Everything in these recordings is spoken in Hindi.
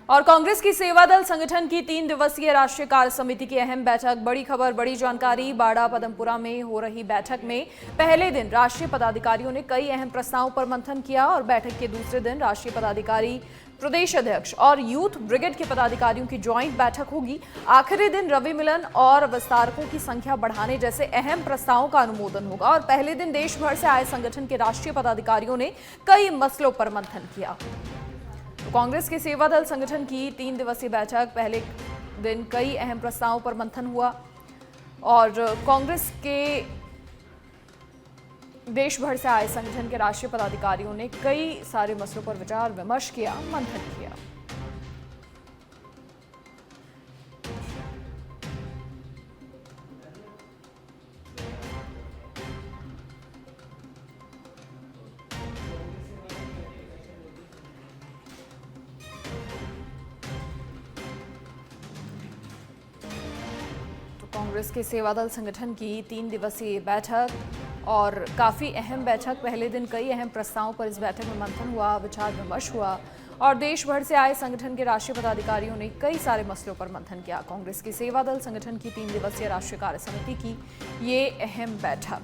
और कांग्रेस की सेवा दल संगठन की 3 दिवसीय राष्ट्रीय कार्य समिति की अहम बैठक। बड़ी खबर, बड़ी जानकारी। बाड़ा पदमपुरा में हो रही बैठक में पहले दिन राष्ट्रीय पदाधिकारियों ने कई अहम प्रस्तावों पर मंथन किया और बैठक के दूसरे दिन राष्ट्रीय पदाधिकारी, प्रदेश अध्यक्ष और यूथ ब्रिगेड के पदाधिकारियों की ज्वाइंट बैठक होगी। आखिरी दिन रवि मिलन और विस्तारकों की संख्या बढ़ाने जैसे अहम प्रस्तावों का अनुमोदन होगा और पहले दिन देश भर से आए संगठन के राष्ट्रीय पदाधिकारियों ने कई मसलों पर मंथन किया। कांग्रेस के सेवा दल संगठन की 3 दिवसीय बैठक, पहले दिन कई अहम प्रस्तावों पर मंथन हुआ और कांग्रेस के देश भर से आए संगठन के राष्ट्रीय पदाधिकारियों ने कई सारे मसलों पर विचार विमर्श किया, मंथन किया। कांग्रेस के सेवा दल संगठन की 3 दिवसीय बैठक और काफ़ी अहम बैठक। पहले दिन कई अहम प्रस्तावों पर इस बैठक में मंथन हुआ, विचार विमर्श हुआ और देश भर से आए संगठन के राष्ट्रीय पदाधिकारियों ने कई सारे मसलों पर मंथन किया। कांग्रेस की सेवा दल संगठन की 3 दिवसीय राष्ट्रीय कार्य समिति की ये अहम बैठक।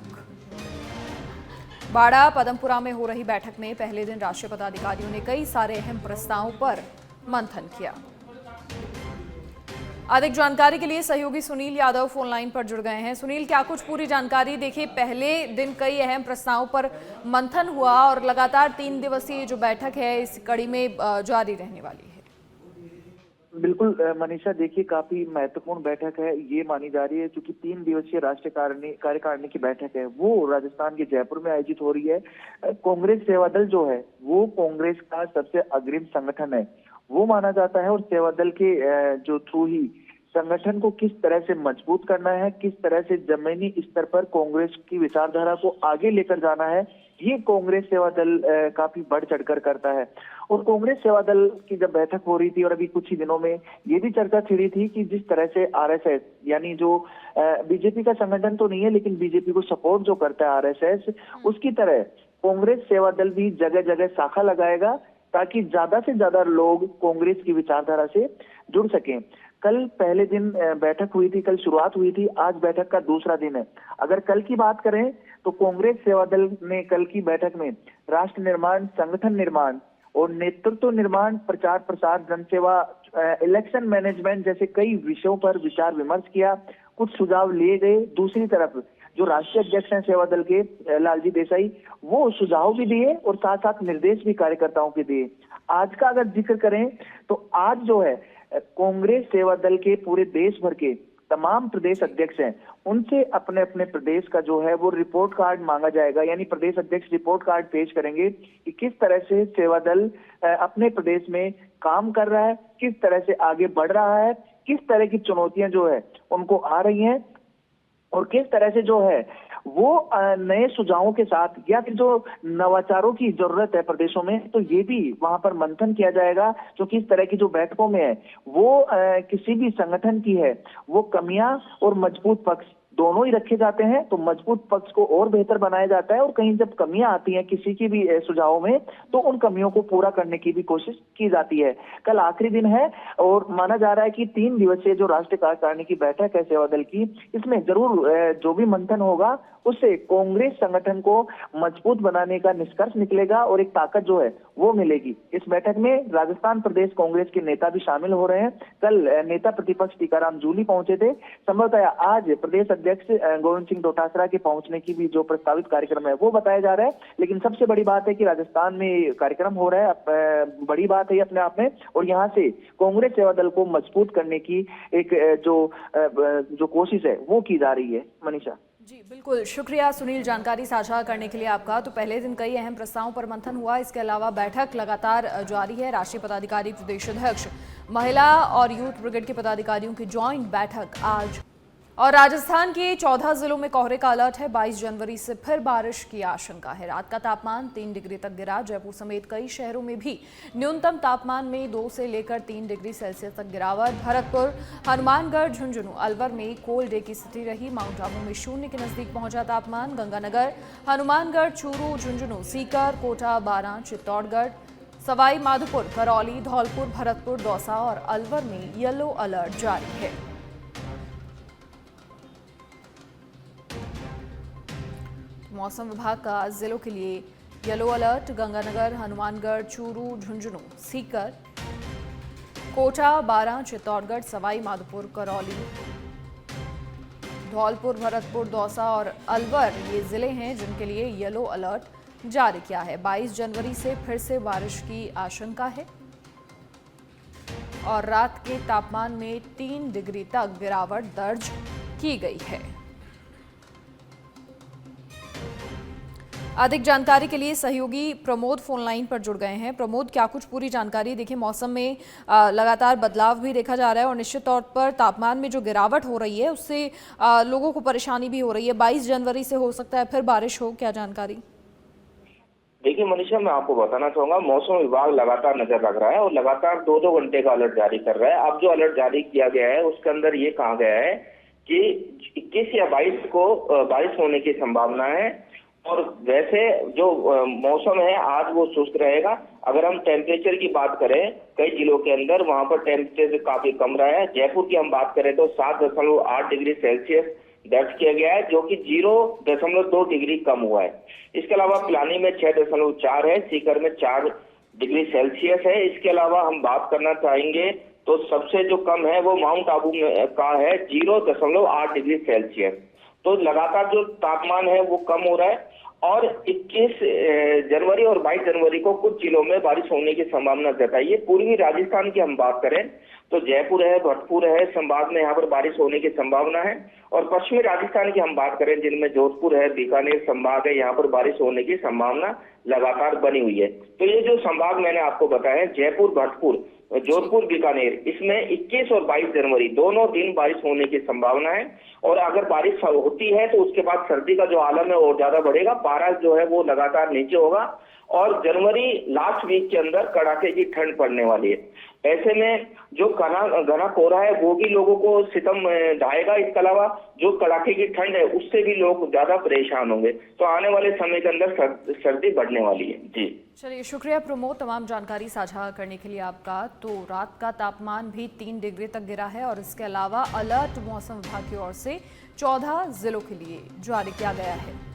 बाड़ा पदमपुरा में हो रही बैठक में पहले दिन राष्ट्रीय पदाधिकारियों ने कई सारे अहम प्रस्तावों पर मंथन किया। अधिक जानकारी के लिए सहयोगी सुनील यादव फोन लाइन पर जुड़ गए हैं। सुनील, क्या कुछ पूरी जानकारी? देखिए, पहले दिन कई अहम प्रस्तावों पर मंथन हुआ और लगातार 3 दिवसीय जो बैठक है इस कड़ी में जारी रहने वाली है। बिल्कुल मनीषा, देखिए काफी महत्वपूर्ण बैठक है ये मानी जा रही है, क्योंकि 3 दिवसीय राष्ट्रीय कार्यकारिणी की बैठक है वो राजस्थान के जयपुर में आयोजित हो रही है। कांग्रेस सेवा दल जो है वो कांग्रेस का सबसे अग्रिम संगठन है वो माना जाता है और सेवा दल के जो थ्रू ही संगठन को किस तरह से मजबूत करना है, किस तरह से जमीनी स्तर पर कांग्रेस की विचारधारा को आगे लेकर जाना है, ये कांग्रेस सेवा दल काफी बढ़ चढ़कर करता है। और कांग्रेस सेवा दल की जब बैठक हो रही थी और अभी कुछ ही दिनों में ये भी चर्चा छिड़ी थी कि जिस तरह से आरएसएस, यानी जो बीजेपी का संगठन तो नहीं है लेकिन बीजेपी को सपोर्ट जो करता है आरएसएस, उसकी तरह कांग्रेस सेवा दल भी जगह जगह शाखा लगाएगा ताकि ज्यादा से ज्यादा लोग कांग्रेस की विचारधारा से जुड़ सकें। कल पहले दिन बैठक हुई थी, कल शुरुआत हुई थी, आज बैठक का दूसरा दिन है। अगर कल की बात करें तो कांग्रेस सेवा दल ने कल की बैठक में राष्ट्र निर्माण, संगठन निर्माण और नेतृत्व निर्माण, प्रचार प्रसार, जनसेवा, इलेक्शन मैनेजमेंट जैसे कई विषयों पर विचार विमर्श किया। कुछ सुझाव लिए गए। दूसरी तरफ जो राष्ट्रीय अध्यक्ष हैं सेवा दल के लालजी देसाई, वो सुझाव भी दिए और साथ साथ निर्देश भी कार्यकर्ताओं के दिए। आज का अगर जिक्र करें तो आज जो है कांग्रेस सेवा दल के पूरे देश भर के तमाम प्रदेश अध्यक्ष हैं, उनसे अपने अपने प्रदेश का जो है वो रिपोर्ट कार्ड मांगा जाएगा। यानी प्रदेश अध्यक्ष रिपोर्ट कार्ड पेश करेंगे कि किस तरह से सेवा दल अपने प्रदेश में काम कर रहा है, किस तरह से आगे बढ़ रहा है, किस तरह की चुनौतियां जो है उनको आ रही हैं और किस तरह से जो है वो नए सुझावों के साथ या फिर जो नवाचारों की जरूरत है प्रदेशों में, तो ये भी वहां पर मंथन किया जाएगा। क्योंकि इस तरह की जो बैठकों में है वो किसी भी संगठन की है वो कमियां और मजबूत पक्ष दोनों ही रखे जाते हैं, तो मजबूत पक्ष को और बेहतर बनाया जाता है और कहीं जब कमियां आती हैं किसी की भी सुझावों में तो उन कमियों को पूरा करने की भी कोशिश की जाती है। कल आखिरी दिन है और माना जा रहा है कि 3 दिवसीय जो राष्ट्रीय कार्यकारिणी की बैठक है सेवा दल की, इसमें जरूर जो भी मंथन होगा उससे कांग्रेस संगठन को मजबूत बनाने का निष्कर्ष निकलेगा और एक ताकत जो है वो मिलेगी। इस बैठक में राजस्थान प्रदेश कांग्रेस के नेता भी शामिल हो रहे हैं। कल नेता प्रतिपक्ष टीकाराम जूली पहुंचे थे। संभवतः आज प्रदेश अध्यक्ष गोविंद सिंह डोटासरा के पहुंचने की भी जो प्रस्तावित कार्यक्रम है वो बताया जा रहा है। लेकिन सबसे बड़ी बात है कि राजस्थान में कार्यक्रम हो रहा है, बड़ी बात है अपने आप में, और यहाँ से कांग्रेस सेवा दल को मजबूत करने की एक जो कोशिश है वो की जा रही है। मनीषा जी बिल्कुल, शुक्रिया सुनील जानकारी साझा करने के लिए आपका। तो पहले दिन कई अहम प्रस्तावों पर मंथन हुआ, इसके अलावा बैठक लगातार जारी है। राष्ट्रीय पदाधिकारी, प्रदेश अध्यक्ष, महिला और यूथ ब्रिगेड के पदाधिकारियों की ज्वाइंट बैठक आज। और राजस्थान के 14 जिलों में कोहरे का अलर्ट है। 22 जनवरी से फिर बारिश की आशंका है। रात का तापमान 3 डिग्री तक गिरा। जयपुर समेत कई शहरों में भी न्यूनतम तापमान में 2 से लेकर 3 डिग्री सेल्सियस तक गिरावट। भरतपुर, हनुमानगढ़, झुंझुनू, अलवर में कोल्ड डे की स्थिति रही। माउंट आबू में 0 के नजदीक पहुंचा तापमान। गंगानगर, हनुमानगढ़, चूरू, झुंझुनू, सीकर, कोटा, बारां, चित्तौड़गढ़, सवाई माधोपुर, करौली, धौलपुर, भरतपुर, दौसा और अलवर में येलो अलर्ट जारी है। मौसम विभाग का जिलों के लिए येलो अलर्ट। गंगानगर, हनुमानगढ़, चूरू, झुंझुनू, सीकर, कोटा, बारां, चित्तौड़गढ़, सवाई माधोपुर, करौली, धौलपुर, भरतपुर, दौसा और अलवर ये जिले हैं जिनके लिए येलो अलर्ट जारी किया है। 22 जनवरी से फिर से बारिश की आशंका है और रात के तापमान में 3 डिग्री तक गिरावट दर्ज की गई है। अधिक जानकारी के लिए सहयोगी प्रमोद फोन लाइन पर जुड़ गए हैं। प्रमोद, क्या कुछ पूरी जानकारी? देखिए, मौसम में लगातार बदलाव भी देखा जा रहा है और निश्चित तौर पर तापमान में जो गिरावट हो रही है उससे लोगों को परेशानी भी हो रही है। 22 जनवरी से हो सकता है फिर बारिश हो, क्या जानकारी? देखिए मनीषा, मैं आपको बताना चाहूंगा, मौसम विभाग लगातार नजर रख रहा है और लगातार 2-2 घंटे का अलर्ट जारी कर रहा है। अब जो अलर्ट जारी किया गया है उसके अंदर ये कहा गया है कि 21 या 22 को बारिश होने की संभावना है। और वैसे जो मौसम है आज वो शुष्क रहेगा। अगर हम टेम्परेचर की बात करें, कई जिलों के अंदर वहां पर टेम्परेचर काफी कम रहा है। जयपुर की हम बात करें तो 7.8 डिग्री सेल्सियस दर्ज किया गया है, जो कि 0.2 डिग्री कम हुआ है। इसके अलावा पिलानी में 6.4 है, सीकर में 4 डिग्री सेल्सियस है। इसके अलावा हम बात करना चाहेंगे तो सबसे जो कम है वो माउंट आबू का है 0.8 डिग्री सेल्सियस। तो लगातार जो तापमान है वो कम हो रहा है और 21 जनवरी और 22 जनवरी को कुछ जिलों में बारिश होने की संभावना जताई है। पूर्वी राजस्थान की हम बात करें तो जयपुर है, भरतपुर है संभाग में यहाँ पर बारिश होने की संभावना है। और पश्चिमी राजस्थान की हम बात करें जिनमें जोधपुर है, बीकानेर संभाग है, यहाँ पर बारिश होने की संभावना लगातार बनी हुई है। तो ये जो संभाग मैंने आपको बताया, जयपुर, भरतपुर, जोधपुर, बीकानेर, इसमें 21 और 22 जनवरी दोनों दिन बारिश होने की संभावना है। और अगर बारिश होती है तो उसके बाद सर्दी का जो आलम है और ज्यादा बढ़ेगा, पारा जो है वो लगातार नीचे होगा और जनवरी लास्ट वीक के अंदर कड़ाके की ठंड पड़ने वाली है। ऐसे में जो घना कोहरा है वो भी लोगों को सितम ढाएगा। इसके अलावा जो कड़ाके की ठंड है उससे भी लोग ज्यादा परेशान होंगे। तो आने वाले समय के अंदर सर्दी बढ़ने वाली है। जी चलिए, शुक्रिया प्रमोद तमाम जानकारी साझा करने के लिए आपका। तो रात का तापमान भी 3 डिग्री तक गिरा है और इसके अलावा अलर्ट मौसम विभाग की ओर से 14 जिलों के लिए जारी किया गया है।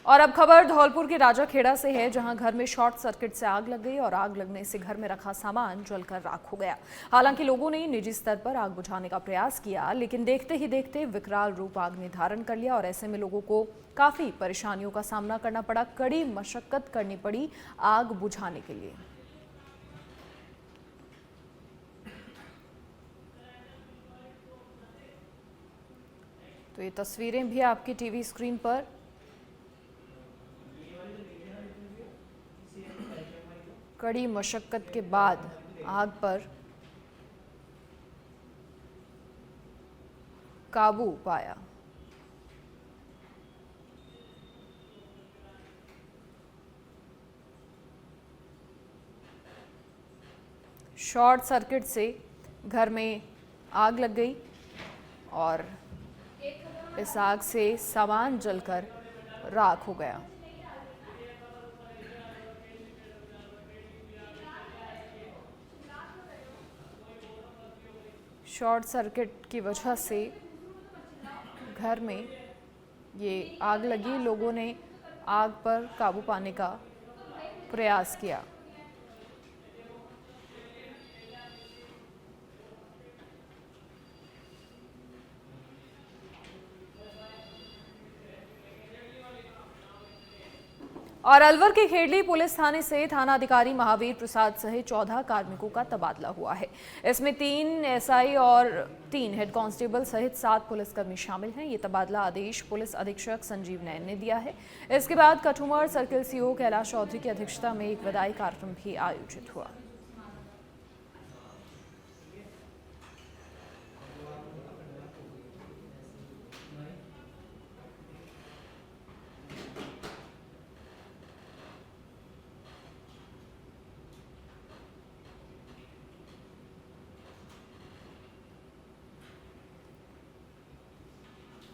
और अब खबर धौलपुर के राजाखेड़ा से है, जहां घर में शॉर्ट सर्किट से आग लग गई और आग लगने से घर में रखा सामान जलकर राख हो गया। हालांकि लोगों ने निजी स्तर पर आग बुझाने का प्रयास किया, लेकिन देखते ही देखते विकराल रूप आग ने धारण कर लिया और ऐसे में लोगों को काफी परेशानियों का सामना करना पड़ा। कड़ी मशक्कत करनी पड़ी आग बुझाने के लिए। तो ये तस्वीरें भी आपकी टीवी स्क्रीन पर। कड़ी मशक्कत के बाद आग पर काबू पाया। शॉर्ट सर्किट से घर में आग लग गई और इस आग से सामान जलकर राख हो गया। शॉर्ट सर्किट की वजह से घर में ये आग लगी। लोगों ने आग पर काबू पाने का प्रयास किया। और अलवर के खेड़ली पुलिस थाने से थाना अधिकारी महावीर प्रसाद सहित 14 कार्मिकों का तबादला हुआ है। इसमें 3 एसआई और 3 हेड कांस्टेबल सहित 7 पुलिसकर्मी शामिल हैं। ये तबादला आदेश पुलिस अधीक्षक संजीव नैन ने दिया है। इसके बाद कठुमर सर्किल सीओ कैलाश चौधरी की अध्यक्षता में एक विदाई कार्यक्रम भी आयोजित हुआ।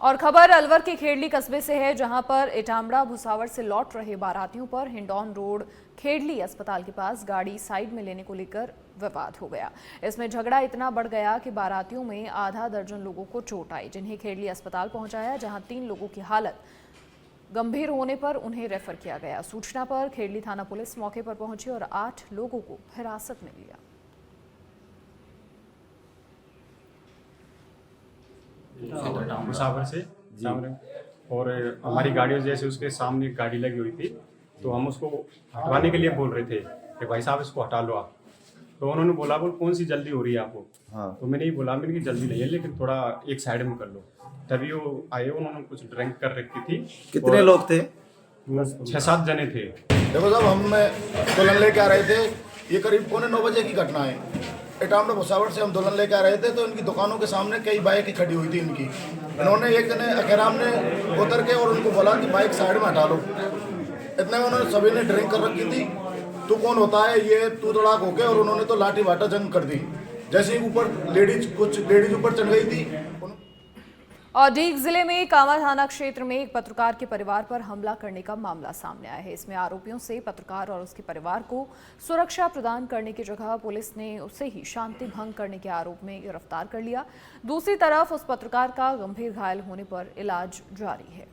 और खबर अलवर के खेड़ली कस्बे से है, जहां पर इटामड़ा भुसावर से लौट रहे बारातियों पर हिंडौन रोड खेड़ली अस्पताल के पास गाड़ी साइड में लेने को लेकर विवाद हो गया। इसमें झगड़ा इतना बढ़ गया कि बारातियों में आधा दर्जन लोगों को चोट आई, जिन्हें खेड़ली अस्पताल पहुंचाया, जहां 3 लोगों की हालत गंभीर होने पर उन्हें रेफर किया गया। सूचना पर खेड़ली थाना पुलिस मौके पर पहुंची और 8 लोगों को हिरासत में लिया। मुसाफिर से सामने, और हमारी गाड़ियों जैसे उसके सामने एक गाड़ी लगी हुई थी, तो हम उसको हटवाने के लिए बोल रहे थे कि भाई साहब इसको हटा लो आप। तो उन्होंने बोला बोल कौन सी जल्दी हो रही है आपको? हाँ। तो मैंने ही बोला मैंने कि जल्दी नहीं है, लेकिन थोड़ा एक साइड में कर लो। तभी वो आए, उन्होंने कुछ ड्रिंक कर रखी थी। कितने लोग थे? 6-7 जने थे। देखो साहब, हम दुल्हन लेके आ रहे थे, ये करीब 8:45 बजे की घटना है। इटामड़ा भुसावर से हम दुल्हन लेके आ रहे थे, तो इनकी दुकानों के सामने कई बाइक खड़ी हुई थी इनकी। इन्होंने एक जने अकेराम ने उतर के और उनको बोला कि बाइक साइड में हटा लो। इतने में उन्होंने सभी ने ड्रिंक कर रखी थी। तू कौन होता है ये, तू तड़ाक होके, और उन्होंने तो लाठी वाटा जंग कर दी। जैसे ही ऊपर कुछ लेडीज ऊपर चढ़ गई थी। और डीग जिले में कांवा थाना क्षेत्र में एक पत्रकार के परिवार पर हमला करने का मामला सामने आया है। इसमें आरोपियों से पत्रकार और उसके परिवार को सुरक्षा प्रदान करने की जगह पुलिस ने उसे ही शांति भंग करने के आरोप में गिरफ्तार कर लिया। दूसरी तरफ उस पत्रकार का गंभीर घायल होने पर इलाज जारी है।